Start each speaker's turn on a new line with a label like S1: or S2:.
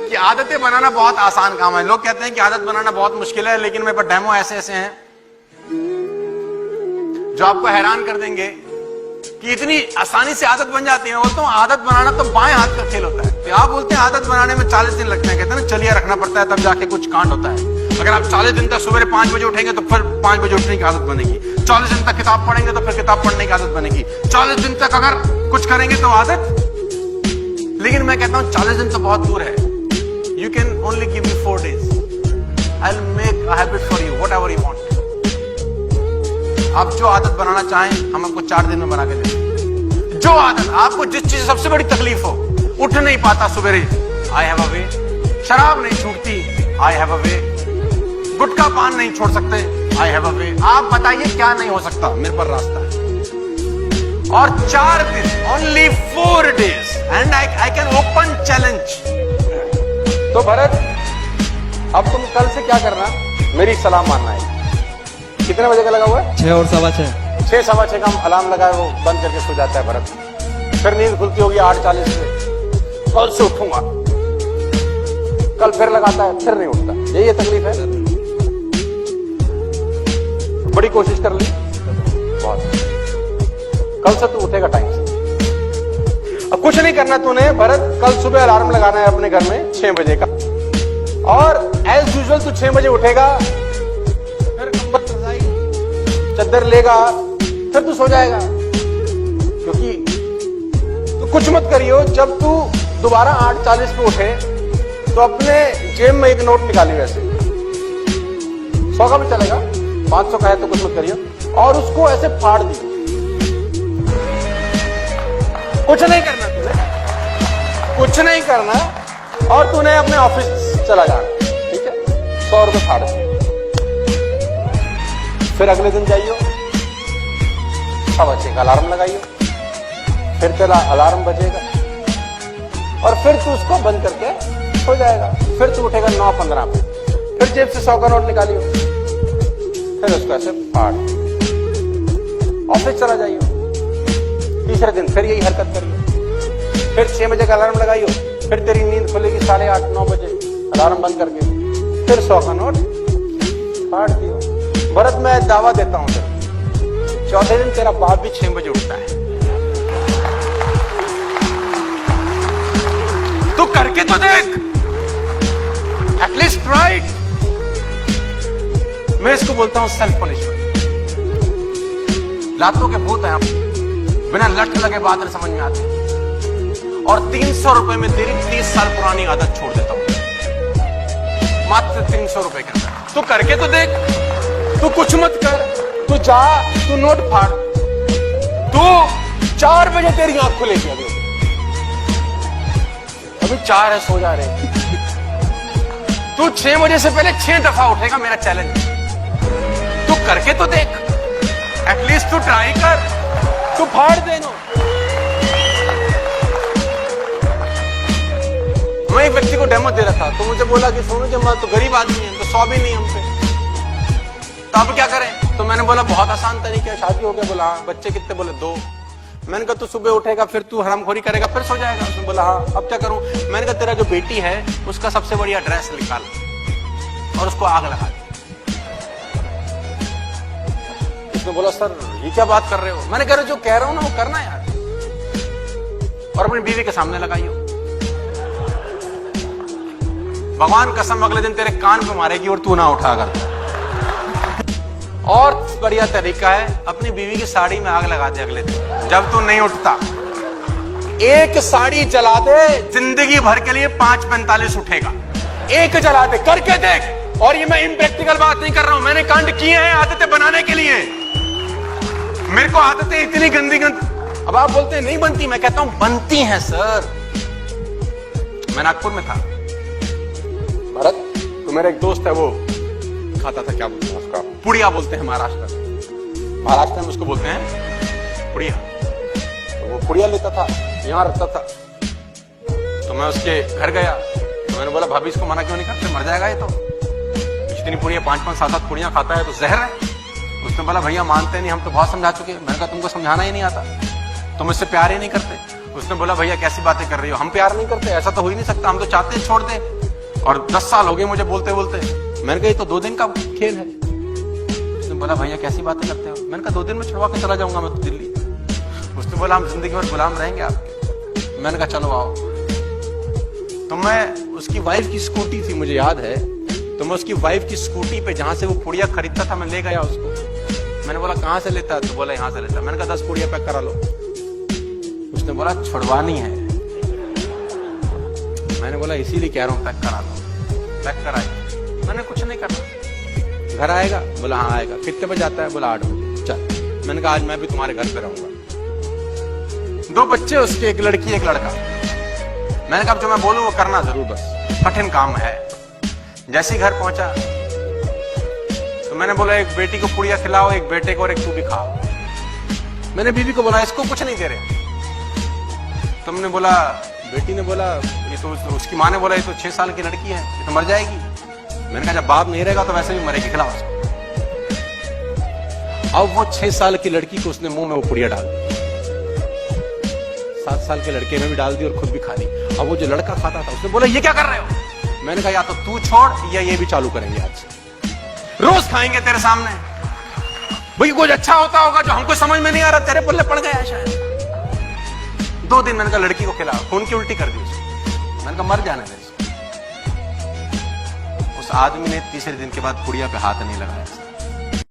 S1: कि आदतें बनाना बहुत आसान काम है। लोग कहते हैं कि आदत बनाना बहुत मुश्किल है, लेकिन मेरे पास डेमो ऐसे ऐसे हैं जो आपको हैरान कर देंगे कि इतनी आसानी से आदत बन जाती है। मैं बोलता हूँ आदत बनाना तो बाएं हाथ का खेल होता है। तो आप बोलते हैं आदत बनाने में 40 दिन लगते हैं, कहते हैं ना चलिए रखना पड़ता है तब जाके कुछ कांड होता है। अगर आप 40 दिन तक सुबह 5 बजे उठेंगे तो फिर 5 बजे उठने की आदत बनेगी। 40 दिन तक किताब पढ़ेंगे तो फिर किताब पढ़ने की आदत बनेगी। 40 दिन तक अगर कुछ करेंगे तो आदत। लेकिन मैं कहता हूं 40 दिन तो बहुत दूर है। You can only give me 4 days, I will make a habit for you, whatever you want. आप जो आदत बनाना चाहें हम आपको 4 दिन में बना के देंगे। जो आदत आपको, जिस चीज सबसे बड़ी तकलीफ हो, उठ नहीं पाता सुबेरे, आई हैव अ वे। शराब नहीं छूटती, आई हैव अ वे। गुटखा पान नहीं छोड़ सकते, आई हैव अ वे। आप बताइए क्या नहीं हो सकता, मेरे पर रास्ता है। और 4 दिन, only 4 days and I can open challenge. तो भरत, अब तुम कल से क्या करना, मेरी सलाह मानना है। कितने बजे का लगा हुआ है?
S2: 6 और 6:15।
S1: 6 सवा 6 का अलार्म लगाए, वो बंद करके सो जाता है भरत। फिर नींद खुलती होगी 8:40 से। कल से उठूंगा, कल फिर लगाता है, फिर नहीं उठता। यही तकलीफ है। बड़ी कोशिश कर ली बहुत, कल से तू उठेगा टाइम से। अब कुछ नहीं करना तूने भरत, कल सुबह अलार्म लगाना है अपने घर में 6 बजे का, और एज यूजुअल तू 6 बजे उठेगा, फिर कंबल रजाई चद्दर लेगा, फिर तू सो जाएगा। क्योंकि तू कुछ मत करियो, जब तू दोबारा 8:40 पे उठे तो अपने जेब में एक नोट निकालियो, ऐसे 100 का भी चलेगा, 500 का है तो कुछ मत करियो, और उसको ऐसे फाड़ दियो। कुछ नहीं करना तुझे, कुछ नहीं करना, और तूने अपने ऑफिस चला जाना, ठीक है? 100 रुपए फाड़ दिए। फिर अगले दिन जाइयो, 6:15 का अलार्म लगाइयो, फिर तेरा अलार्म बजेगा, और फिर तू उसको बंद करके हो जाएगा। फिर तू उठेगा 9:15 पे, फिर जेब से 100 का नोट निकालियो, फिर उसको ऐसे फाड़, ऑफिस चला जाइयो। तीसरे दिन फिर यही हरकत करियो, फिर 6 बजे का अलार्म लगाइयो, फिर तेरी नींद खुलेगी 8:30-9 बजे, अलार्म बंद करके फिर 100 का नोट फाड़ दियो। भरत, मैं दावा देता हूं तेरा, चौथे दिन तेरा बाप भी 6 बजे उठता है। तू करके तो देख, एटलीस्ट ट्राई। मैं इसको बोलता हूं सेल्फ पनिशमेंट। लातों के भूत हैं, बिना लट लगे बात नहीं समझ में आती, और 300 रुपए में तेरी 30 साल पुरानी आदत छोड़ देता हूं, मात्र 300 रुपए के अंदर। तू करके तो देख, तू कुछ मत कर, तू जा, तू नोट फाड़, तू 4 बजे तेरी आंख खुलेगी। अभी 4 है, सो जा रहे। तू 6 बजे से पहले 6 दफा उठेगा, मेरा चैलेंज। तू करके तो देख, एटलीस्ट तू ट्राई कर, तू फाड़ देना। मैं एक व्यक्ति को डेमो दे रहा था, तो मुझे बोला कि सोनू जी मैं तो गरीब आदमी है, तो 100 भी नहीं हम पे, तो अब क्या करें? तो मैंने बोला बहुत आसान तरीके है, शादी हो गया। बोला हाँ। बच्चे कितने? बोले 2। मैंने कहा तू सुबह उठेगा, फिर तू हरामखोरी करेगा, फिर सो जाएगा। उसने बोला हाँ। अब क्या करूं? मैंने कहा तेरा जो बेटी है उसका सबसे बढ़िया ड्रेस निकाल और उसको आग लगा दे। उसने बोला सर ये क्या बात कर रहे हो? मैंने कहा जो कह रहा हूं ना वो करना यार, और अपनी बीवी के सामने लगाइयो। भगवान कसम अगले दिन तेरे कान पे मारेगी और तू ना उठा कर। और बढ़िया तरीका है, अपनी बीवी की साड़ी में आग लगा दे अगले दिन जब तू नहीं उठता। एक साड़ी जला दे, जिंदगी भर के लिए 5:45 उठेगा। एक जला दे, करके देख। और ये मैं इम्प्रैक्टिकल बात नहीं कर रहा हूं, मैंने कांड किए हैं आदतें बनाने के लिए। मेरे को आदतें इतनी गंदी गंदी, अब आप बोलते हैं नहीं बनती, मैं कहता हूं बनती हैं सर। मैं नागपुर में था भरत, तो मेरा एक दोस्त है, वो खाता था, क्या बोलते हैं उसका, पुड़िया बोलते हैं महाराष्ट्र में उसको बोलते हैं पुड़िया। तो वो पुड़िया लेता था, यहाँ रखता था। तो मैं उसके घर गया, तो मैंने बोला भाभी इसको मना क्यों नहीं करते, मर जाएगा ये तो, इतनी पुड़िया 5-5, 7-7 पुड़िया खाता है तो जहर है। उसने बोला भैया मानते नहीं, हम तो बहुत समझा चुके हैं। मैंने कहा तुमको समझाना ही नहीं आता, तुम इससे प्यार ही नहीं करते। उसने बोला भैया कैसी बातें कर रही हो, हम प्यार नहीं करते, ऐसा तो हो ही नहीं सकता, हम तो चाहते हैं छोड़ दे। और 10 साल हो गए मुझे बोलते बोलते। मैंने कहा ये तो 2 दिन का खेल है। उसने बोला भैया कैसी बातें करते हो? मैंने कहा 2 दिन में छुड़वा के चला जाऊंगा मैं तो दिल्ली। उसने बोला हम जिंदगी भर गुलाम रहेंगे आपके। मैंने कहा चलो आओ। तो मैं उसकी वाइफ की स्कूटी थी मुझे याद है, तो मैं उसकी वाइफ की स्कूटी पे जहां से वो पुड़िया खरीदता था मैं ले गया उसको। मैंने बोला कहां से लेता है? तो बोला यहां से लेता। मैंने कहा 10 पुड़िया पैक करा लो। उसने बोला छुड़वानी है। मैंने बोला इसीलिए कह रहा हूं पैक करा लो। पैक कराई। मैंने कुछ नहीं करना। घर आएगा? बोला हाँ आएगा। कितने बजे आता है? बोला 8 बजे। चल। मैंने कहा आज मैं भी तुम्हारे घर पे रहूंगा। 2 बच्चे उसके, एक लड़की एक लड़का। मैंने कहा जो मैं बोलूं वो करना जरूर, बस कठिन काम है। जैसे ही घर पहुंचा तो मैंने बोला एक बेटी को पुड़िया खिलाओ, एक बेटे को, और एक तू भी खाओ। मैंने बीवी को बोला इसको कुछ नहीं दे रहे। तुमने बोला, बेटी ने बोला ये तो, उसकी माँ ने बोला ये तो 6 साल की लड़की है, ये तो मर जाएगी। मैंने कहा जब बाप नहीं रहेगा तो वैसे भी मरेगी, खिलाओ उसको। अब वो 6 साल की लड़की को उसने मुंह में वो पुड़िया डाल दी। 7 साल के लड़के में भी डाल दी और खुद भी खा ली। अब वो जो लड़का खाता था उसने बोला ये क्या कर रहे हो? मैंने कहा या तो तू छोड़ या ये भी चालू करेंगे आज से, रोज खाएंगे तेरे सामने। भाई कुछ अच्छा होता होगा जो हमको समझ में नहीं आ रहा, तेरे पल्ले पड़ गया शायद। 2 दिन मैंने कहा लड़की को खिला, खून की उल्टी कर दी उसको। मैंने कहा मर जाने दे। उस आदमी ने तीसरे दिन के बाद पुड़िया पे हाथ नहीं लगाया।